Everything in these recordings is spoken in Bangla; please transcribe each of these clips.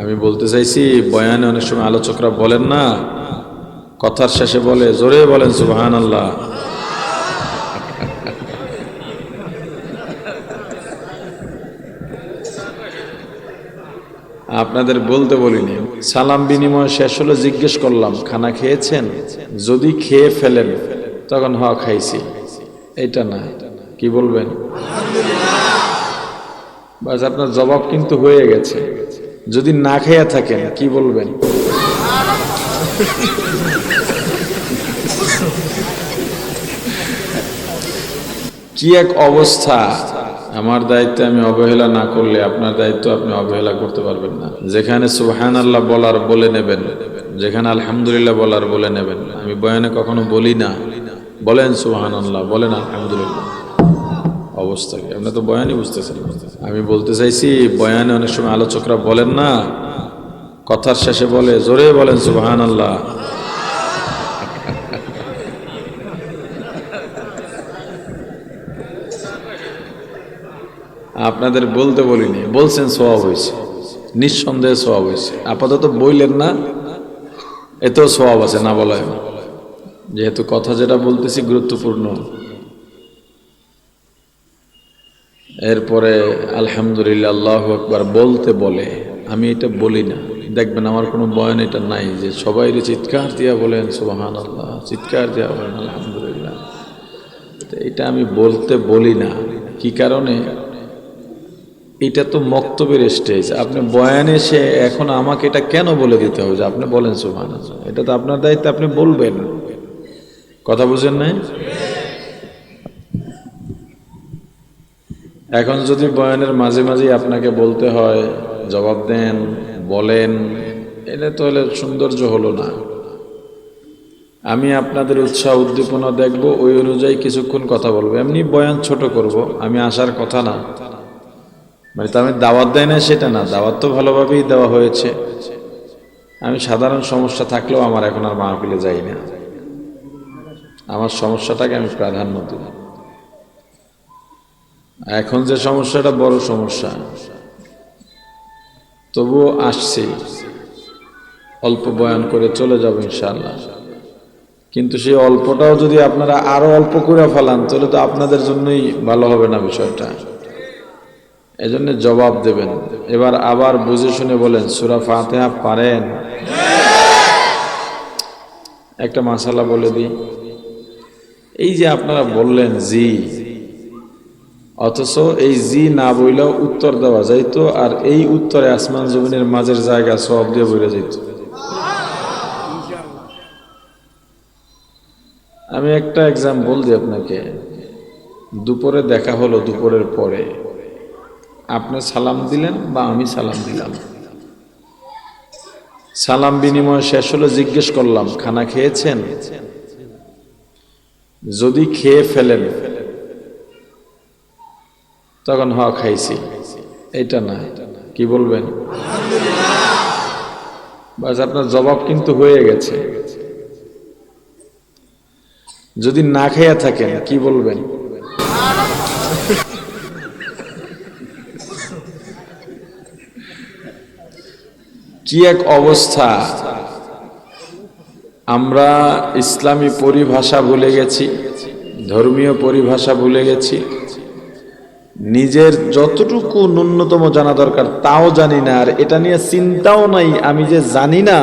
আমি বলতে চাইছি, বয়ানে অনেক সময় আলোচকরা বলেন না, কথার শেষে বলে, জোরে বলেন সুবহানাল্লাহ। আপনাদের বলতে বলিনি। সালাম বিনিময় শেষ হলো, জিজ্ঞেস করলাম খানা খেয়েছেন? যদি খেয়ে ফেলেন তখন হ খাইছি, এটা না, কি বলবেন? বাস, আপনার জবাব কিন্তু হয়ে গেছে। যদি না খেয়ে থাকেন কি বলবেন? কি এক অবস্থা! আমার দায়িত্ব আমি অবহেলা না করলে আপনার দায়িত্ব আপনি অবহেলা করতে পারবেন না। যেখানে সুবহানাল্লাহ বলার বলে নেবেন, যেখানে আলহামদুলিল্লাহ বলার বলে নেবেন। আমি বয়ানে কখনো বলি না বলেন সুবহানাল্লাহ, বলেন আলহামদুলিল্লাহ। অবস্থা কি? আপনি তো বয়ানই বুঝতেছেন। আমি বলতে চাইছি, বয়ানে অনেক সময় আলোচকরা বলেন না, কথার শেষে বলে, জোরে বলেন সুবহানাল্লাহ। আপনাদের বলতে বলিনি, বলছেন সওয়াব হয়েছে, নিঃসন্দেহে সওয়াব হয়েছে। আপাতত বইলেন না, এতেও সওয়াব আছে, না বলায় না। যেহেতু কথা যেটা বলতেছি গুরুত্বপূর্ণ। এরপরে আলহামদুলিল্লাহ, আল্লাহু আকবার বলতে বলে, আমি এটা বলি না। দেখবেন আমার কোনো বয়ান এটা নাই যে সবাই চিৎকার দিয়া বলেন সুবহানাল্লাহ, চিৎকার দিয়া বলেন আলহামদুলিল্লাহ। এটা আমি বলতে বলি না। কি কারণে? এটা তো মক্তবের স্টেজ। আপনি বয়ানে এসে এখন আমাকে এটা কেন বলে দিতে হবে যে আপনি বলেন সুবহানাল্লাহ? এটা তো আপনার দায়িত্ব, আপনি বলবেন। কথা বুঝেন নাই? এখন যদি বয়ানের মাঝে মাঝে আপনাকে বলতে হয় জবাব দেন, বলেন, এটা তো হলে সৌন্দর্য হলো না। আমি আপনাদের উৎসাহ উদ্দীপনা দেখব, ওই অনুযায়ী কিছুক্ষণ কথা বলবো। এমনি বয়ান ছোট করব, আমি আসার কথা না। মানে তো আমি দাওয়াত দেয় না সেটা না, দাওয়াত তো ভালোভাবেই দেওয়া হয়েছে। আমি সাধারণ সমস্যা থাকলেও আমার এখন আর মাহফিলে যাই না। আমার সমস্যাটাকে আমি প্রাধান্য দিই। এখন যে সমস্যাটা বড় সমস্যা, তবুও আসছি, অল্প বয়ান করে চলে যাব ইনশাআল্লাহ। কিন্তু সেই অল্পটাও যদি আপনারা আরো অল্প করে ফেলান তাহলে তো আপনাদের জন্যই ভালো হবে না বিষয়টা। এজন্য জবাব দেবেন। এবার আবার বুঝে শুনে বলেন, সূরা ফাতিহা পারেন? একটা মাসালা বলে দিই। এই যে আপনারা বললেন জি, অথচ এই জি না বইলেও উত্তর দেওয়া যাইতো, আর এই উত্তরে আসমান জমিনের মাঝের জায়গা সব দিয়ে বইলে যাইত। আমি একটা এক্সাম্পল দিই আপনাকে। দুপুরে দেখা হলো, দুপুরের পরে আপনি সালাম দিলেন বা আমি সালাম দিলাম, সালাম বিনিময় শেষ হলো, জিজ্ঞেস করলাম খানা খেয়েছেন? যদি খেয়ে ফেলেন তখন হ খাইছি, এটা না, কি বলবেন? বাস, আপনার জবাব কিন্তু হয়ে গেছে। যদি না খেয়ে থাকেন কি বলবেন? কি এক অবস্থা! আমরা ইসলামী পরিভাষা ভুলে গেছি, ধর্মীয় পরিভাষা ভুলে গেছি। নিজের যতটুকু ন্যূনতম জানা দরকার তাও জানি না, আর এটা নিয়ে চিন্তাও নাই। আমি যে জানি না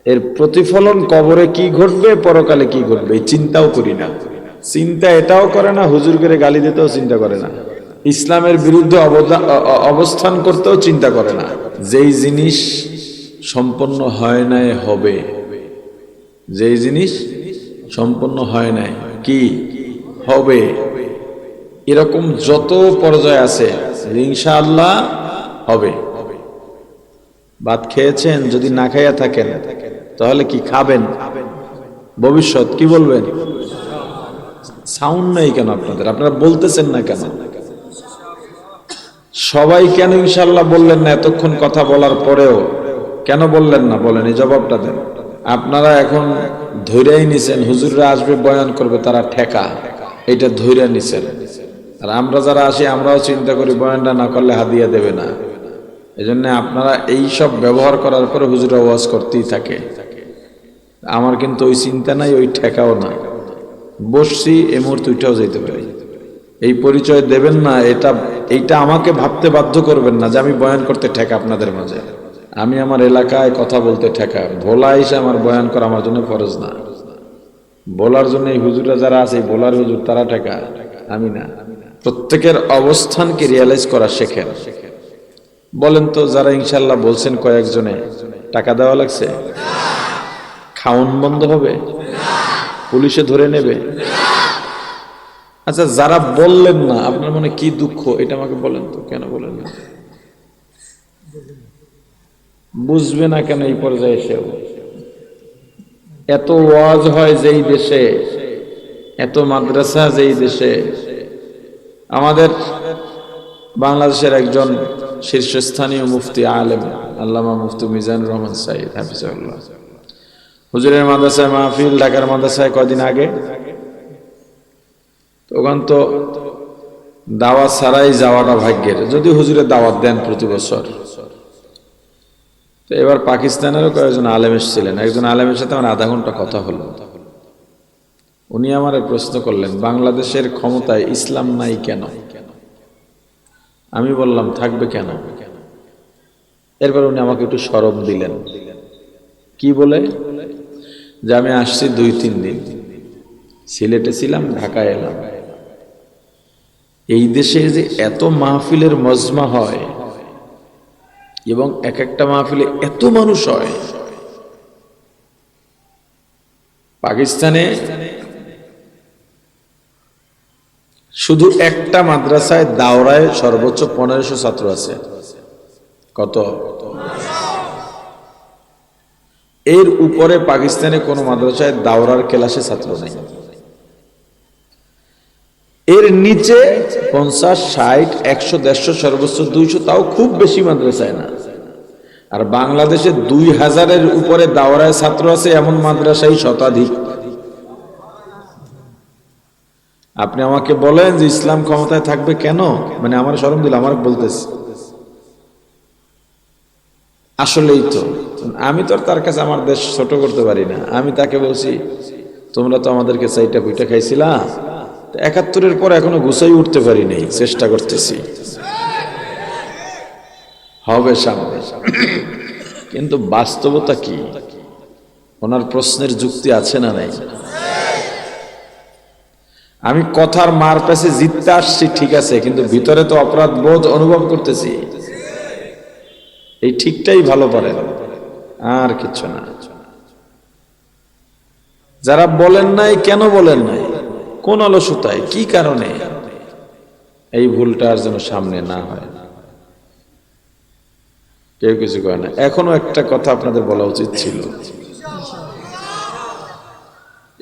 এর প্রতিফলন কবরে কি ঘটবে, পরকালে কি ঘটবে, এই চিন্তাও করি না। চিন্তা এটাও করে না, হুজুরকে গালি দিতেও চিন্তা করে না, ইসলামের বিরুদ্ধে অবস্থান করতেও চিন্তা করে না। যেই জিনিস সম্পন্ন হয় নাই হবে, যেই জিনিস সম্পন্ন হয় নাই কি হবে, এরকম যত পর্যায়ে আছে ইনশাআল্লাহ হবে। ভাত খেয়েছেন? যদি না খাইয়া থাকেন তাহলে কি খাবেন? ভবিষ্যৎ কি বলবেন? সাউন্ড নাই কেন আপনাদের? আপনারা বলতেছেন না কেন? সবাই কেন ইনশাআল্লাহ বললেন না? এতক্ষণ কথা বলার পরেও কেন বললেন না? বলেন, এই জবাবটা দেন। আপনারা এখন ধৈর্যই নিছেন, হুজুররা আসবে বয়ান করবে, তারা ঠেকা, এটা ধৈর্য নিছেন। আর আমরা যারা আসি আমরাও চিন্তা করি বয়ানটা না করলে হাদিয়া দেবে না, এজন্য আপনারা এই সব ব্যবহার করার পরে হুজুরা ওয়াজ করতেই থাকে। আমার কিন্তু ওই চিন্তা নাই, ওই ঠেকাও না। বসছি এই মুহূর্তে উঠাও যাইতে পারি, এই পরিচয় দেবেন না। এইটা আমাকে ভাবতে বাধ্য করবেন না যে আমি বয়ান করতে ঠেকা আপনাদের মাঝে। আমি আমার এলাকায় কথা বলতে ঠেকা, ভোলা এসে আমার বয়ান করা আমার জন্য ফরজ না। বলার জন্য এই হুজুরা যারা আছে, বলার হুজুর তারা ঠেকা, আমি না। প্রত্যেকের অবস্থানকে রিয়ালাইজ করা শেখেন। বলেন তো, যারা ইনশাল্লাহ বলছেন কয়েকজনে, টাকা দেওয়া লাগছে? খাওন বন্ধ হবে? পুলিশে ধরে নেবে? আচ্ছা, যারা বললেন না, আপনার মনে কি দুঃখ এটা আমাকে বলেন তো, কেন বলেন না? বুঝবে না কেন এই পর্যায়ে এসেও? এত ওয়াজ হয় যেই দেশে, এত মাদ্রাসা যেই দেশে, আমাদের বাংলাদেশের একজন শীর্ষস্থানীয় মুফতি আলেম আল্লামা মুফতি মিজানুর রহমান সাইদ হাফিজাহুল্লাহ, হুজুরের মাদ্রাসায় মাহফিল, ঢাকার মাদ্রাসায় কদিন আগে, তখন তো দাওয়াত ছাড়াই যাওয়াটা ভাগ্যের, যদি হুজুরের দাওয়াত দেন প্রতি বছর। তো এবার পাকিস্তানেরও কয়েকজন আলেম এসেছিলেন, একজন আলেমের সাথে আমার আধা ঘন্টা কথা হলো। উনি আমার প্রশ্ন করলেন, বাংলাদেশের ক্ষমতায় ইসলাম নাই কেন? আমি বললাম থাকবে কেন। এরপর উনি আমাকে একটু শরম দিলেন। কি বলে? যে আমি আসছি 2-3 দিন, সিলেটে ছিলাম, ঢাকায় এলাম। এই দেশে যে এত মাহফিলের মজমা হয় এবং এক একটা মাহফিলে এত মানুষ হয়, পাকিস্তানে শুধু একটা মাদ্রাসায় দাওরায় সর্বোচ্চ 1500 ছাত্র আছে। কত? এর উপরে পাকিস্তানে কোন মাদ্রাসায় দাওরার ক্লাসে ছাত্র নাই। এর নিচে 50, 60, 100, 150, সর্বোচ্চ 200, তাও খুব বেশি মাদ্রাসায় না। আর বাংলাদেশে 2000-এর উপরে দাওরায় ছাত্র আছে, এমন মাদ্রাসাই শতাধিক। আপনি আমাকে বলেন যে ইসলাম ক্ষমতায় থাকবে কেন? মানে আমার শরম দিল, আমার বলতেছি। আসলেই তো আমি তো তার কাছে আমার দেশ ছোট করতে পারি না। আমি তাকে বলছি, তোমরা তো আমাদেরকে চাইটা বুইটা খাইছিলা, 71-এর পর এখনো গুছাই উঠতে পারি নাই, চেষ্টা করতেছি, হবে সামনে। কিন্তু বাস্তবতা কি? ওনার প্রশ্নের যুক্তি আছে না নাই? আমি কথার মার পেছে জিততে আসছি, ঠিক আছে, কিন্তু ভিতরে তো অপরাধ বোধ অনুভব করতেছি। এই ঠিকটাই ভালো পারেন, আর কিছু না। যারা বলেন নাই, কেন বলেন নাই? কোন অলসতায়, কি কারণে? এই ভুলটা আর যেন সামনে না হয়। কেউ কিছু করে না। এখনো একটা কথা আপনাদের বলা উচিত ছিল।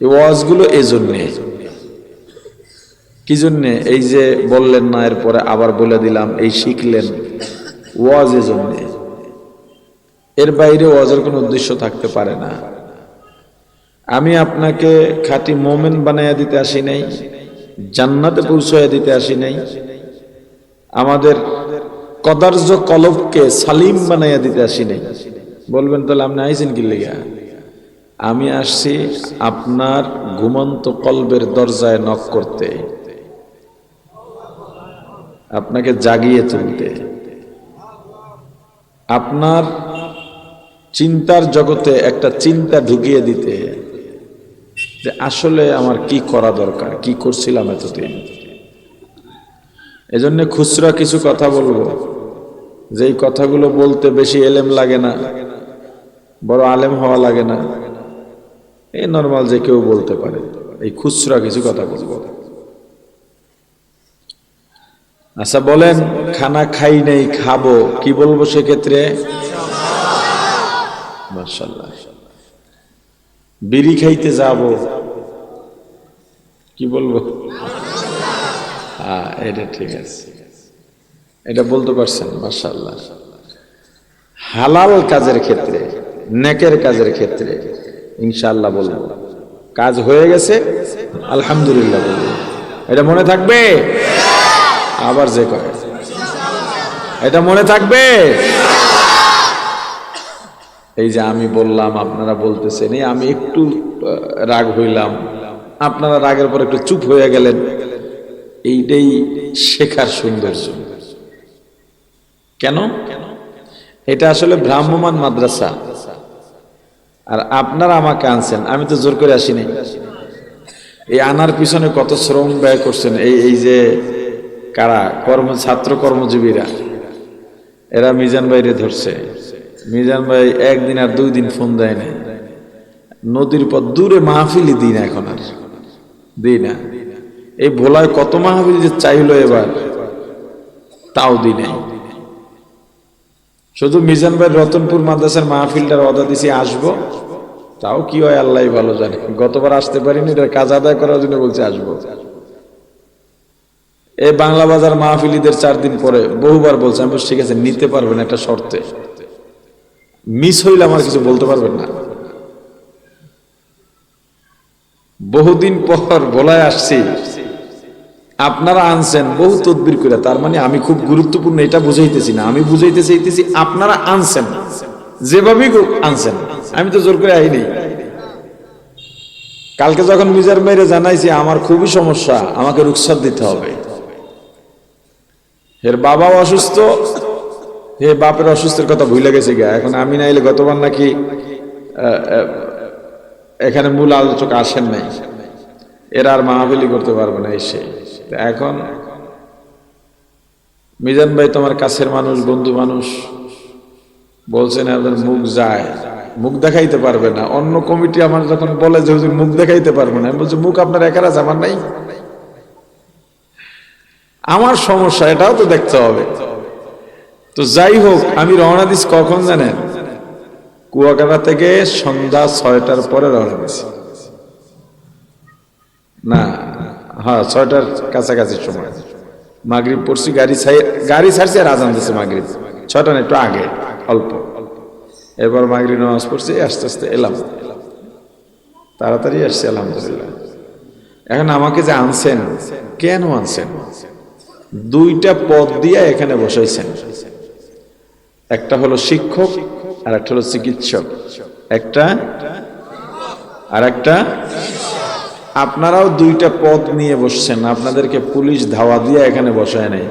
এই ওয়াজগুলো এই জন্যে, কি জন্যে? এই যে বললেন না, এরপরে আবার বলে দিলাম, এই শিখলেন, ওয়াজ এ জন্যে। এর বাইরে ওয়াজের কোনো উদ্দেশ্য থাকতে পারে না। আমি আপনাকে খাঁটি মোমেন বানাইয়া দিতে আসি নাই, জান্নাতে পৌঁছাইয়া দিতে আসি নাই, আমাদের কদার্য কলবকে সালিম বানাইয়া দিতে আসি নাই। বলবেন তাহলে আপনি আইছেন কি লিগা? আমি আসছি আপনার ঘুমন্ত কলবের দরজায় নক করতে, আপনাকে জাগিয়ে তুলতে, আপনার চিন্তার জগতে একটা চিন্তা ঢুকিয়ে দিতে যে আসলে আমার কি করা দরকার, কি করছিলাম এতদিন। এজন্য খুচরা কিছু কথা বলবো, যেই কথাগুলো বলতে বেশি এলেম লাগে না, বড় আলেম হওয়া লাগে না, এই নরমাল যে কেউ বলতে পারে। এই খুচরা কিছু কথা বলবো। আচ্ছা বলেন, খানা খাই নাই, খাবো, কি বলবো সেক্ষেত্রে? মাশাআল্লাহ। বিড়ি খাইতে যাব, কি বলবো? হ্যাঁ, এটা ঠিক আছে, এটা বলতে পারছেন, মাশাআল্লাহ। হালাল কাজের ক্ষেত্রে, নেকের কাজের ক্ষেত্রে ইনশাআল্লাহ বলবো। কাজ হয়ে গেছে, আলহামদুলিল্লাহ বলবো। এটা মনে থাকবে? আবার যে কয় এটা মনে থাকবে? এই যে আমি বললাম আপনারা বলতেছেন, এই আমি একটু রাগ হইলাম, আপনারা রাগের পর একটু চুপ হয়ে গেলেন, এইটাই শেখার সৌন্দর্য। কেন? এটা আসলে ভ্রাম্যমাণ মাদ্রাসা, আর আপনারা আমাকে আনছেন, আমি তো জোর করে আসিনি। এই আনার পিছনে কত শ্রম ব্যয় করছেন, এই যে কারা ছাত্র কর্মজীবীরা, এরা মিজান ভাইরে ধরছে। মিজান ভাই একদিন আর 2 দিন ফোন দেয় না, নদীর পর দূরে মাহফিলই দিই না, এখন আর দিই না। এই ভোলায় কত মাহফিল যে চাইলো এবার, তাও দিই নাই। শুধু মিজান ভাই রতনপুর মাদ্রাসার মাহফিলটার অর্ডার দিছি, আসবো, তাও কি হয় আল্লাহ ভালো জানে। গতবার আসতে পারিনি, এটা কাজ আদায় করার জন্য বলছে আসবো। এই বাংলা বাজার মাহফিলিদের 4 দিন পরে বহুবার বলছে, আমি ঠিক আছে নিতে পারবেন একটা শর্তে, মিস হইলে আমার কিছু বলতে পারবেন না। বহুদিন পর ভোলায় আসছি, আপনারা আনছেন বহু তদবির করে, তার মানে আমি খুব গুরুত্বপূর্ণ এটা বুঝাইতেছি না, আমি বুঝাইতে চাইতেছি আপনারা আনছেন, যেভাবেই আনছেন, আমি তো জোর করে আইনি। কালকে যখন মিজার মেরে জানাইছি আমার খুবই সমস্যা, আমাকে রুখসাত দিতে হবে, এর বাবাও অসুস্থ, হে বাপের অসুস্থের কথা ভুলে গেছে গা। এখন আমি না এলে, গতবার নাকি এখানে মূল আলোচক আসেন নাই, এরা আর মাহফিলি করতে পারবে না এসে। এখন মিজান ভাই তোমার কাছের মানুষ, বন্ধু মানুষ, বলছেন আপনার মুখ যায়, মুখ দেখাইতে পারবে না। অন্য কমিটি আমার যখন বলে যে হুজুর মুখ দেখাইতে পারবে না, আমি বলছি মুখ আপনার একার আছে, আমার নাই। আমার সমস্যা, এটাও তো দেখতে হবে। তো যাই হোক, আমি রওনা দিচ্ছি কখন জানেন? কুয়াকাটা থেকে সন্ধ্যা 6টার পরে রওনা দিচ্ছি, না হ্যাঁ 6টার কাছাকাছি সময়। মাগরিব পড়ছি, গাড়ি ছাড়ছি আর আজান দিচ্ছে মাগরিব, 6টা না একটু আগে অল্প। এরপর মাগরিব নামাজ পড়ছি, আস্তে আস্তে এলাম, তাড়াতাড়ি আসছি আলহামদুলিল্লাহ। এখন আমাকে যে আনছেন, কেন আনছেন? 2টা পদ দিয়ে এখানে বসাইছেন, একটা হলো শিক্ষক আর একটা হলো চিকিৎসক, একটা আর একটা। আপনারাও 2টা পদ নিয়ে বসছেন, আপনাদেরকে পুলিশ ধাওয়া দিয়ে এখানে বসায় নাই,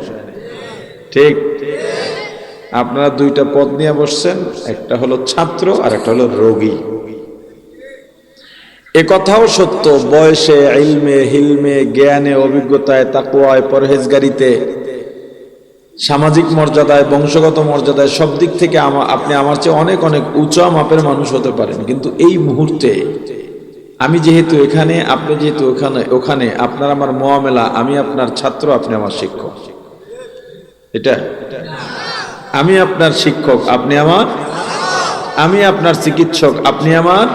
ঠিক? আপনারা 2টা পদ নিয়ে বসছেন, একটা হলো ছাত্র আর একটা হলো রোগী। এ কথাও সত্য, বয়সে, ইলমে, হিলমে, জ্ঞানে, অভিজ্ঞতায়, তাকওয়ায়, পরহেজগারিতে, সামাজিক মর্যাদায়, বংশগত মর্যাদায়, সব দিক থেকে আপনি আমার চেয়ে অনেক অনেক উঁচা মাপের মানুষ হতে পারেন, কিন্তু এই মুহূর্তে আমি যেহেতু এখানে, আপনি যেহেতু ওখানে, আপনার আমার মুআমেলা, আমি আপনার ছাত্র, আপনি আমার শিক্ষক। এটা আমি আপনার শিক্ষক, আপনি আমার, আমি আপনার চিকিৎসক, আপনি আমার।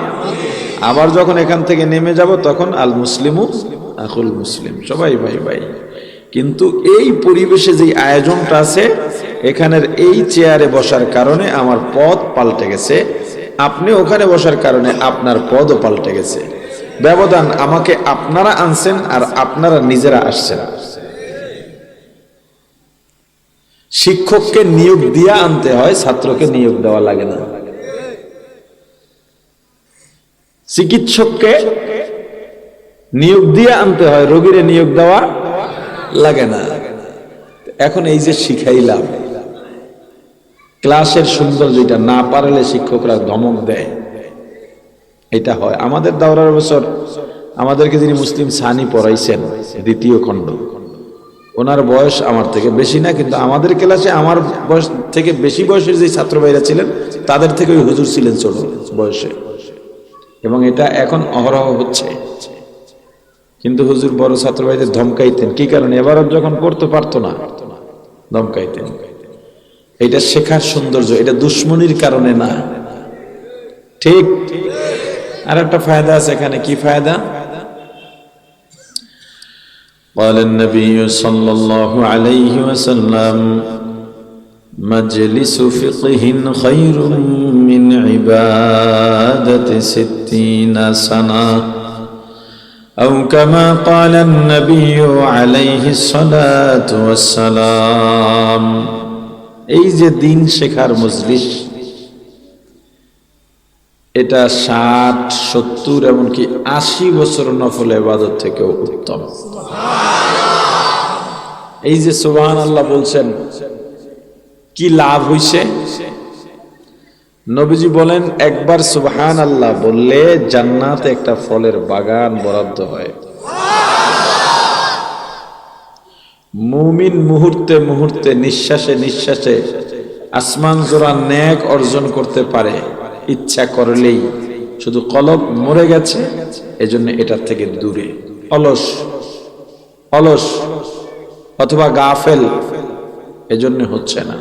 আবার যখন এখান থেকে নেমে যাব, তখন আল মুসলিমু আখুল মুসলিম, সবাই ভাই ভাই। কিন্তু এই পরিবেশে যে আয়োজনটা আছে, এখানের এই চেয়ারে বসার কারণে আমার পদ পাল্টে গেছে, আপনি ওখানে বসার কারণে আপনার পদও পাল্টে গেছে। ব্যবধান, আমাকে আপনারা আনছেন আর আপনারা নিজেরা আসছেন। শিক্ষককে নিয়োগ দিয়া আনতে হয়, ছাত্রকে নিয়োগ দেওয়া লাগে না। চিকিৎসককে নিয়োগ দিয়ে আনতে হয়, রোগীরে নিয়োগ দেওয়া লাগে না। এখন এই যে শিখাইলাম, ক্লাসের সৌন্দর্য, এটা না পারলে শিক্ষকরা ধমক দেয়, এটা হয়। আমাদের দাওরার বছর আমাদেরকে যিনি মুসলিম সানি পড়াইছেন 2য় খণ্ড, ওনার বয়স আমার থেকে বেশি না, কিন্তু আমাদের ক্লাসে আমার বয়স থেকে বেশি বয়সের যে ছাত্র ভাইরা ছিলেন, তাদের থেকে ওই হুজুর ছিলেন ছোট বয়সে, এবং এটা এখন অহরহ হচ্ছে। কিন্তু হুজুর বড় ছাত্র ভাইদের ধমকাইতেন, কি কারণে? এবার যখন পড়তে পারতো না, ধমকাইতেন। এটা শেখার সৌন্দর্য, এটা দুশ্মনির কারণে না, ঠিক? আর একটা ফায়দা আছে এখানে, কি ফায়দা? قال النبي صلى الله عليه وسلم مجلس فقه خير من عبادة 60 سنة أو كما قال النبي عليه الصلاة والسلام। এই যে দিন শেখার মজলিস, এটা 60, 70 এমনকি 80 বছর নফল ইবাদত থেকেও উত্তম। এই যে সুবহানাল্লাহ বলছেন, কি লাভ হইছে? নবীজি বলেন একবার সুবহানাল্লাহ বললে জান্নাতে একটা ফলের বাগান বরাদ্দ হয়। মুমিন মুহূর্তে মুহূর্তে, নিঃশ্বাসে নিঃশ্বাসে আসমান জোড়া নেক অর্জন করতে পারে ইচ্ছা করলেই। শুধু কলব মরে গেছে, এজন্য এটার থেকে দূরে, অলস অলস অথবা গাফেল, এজন্য হচ্ছে না।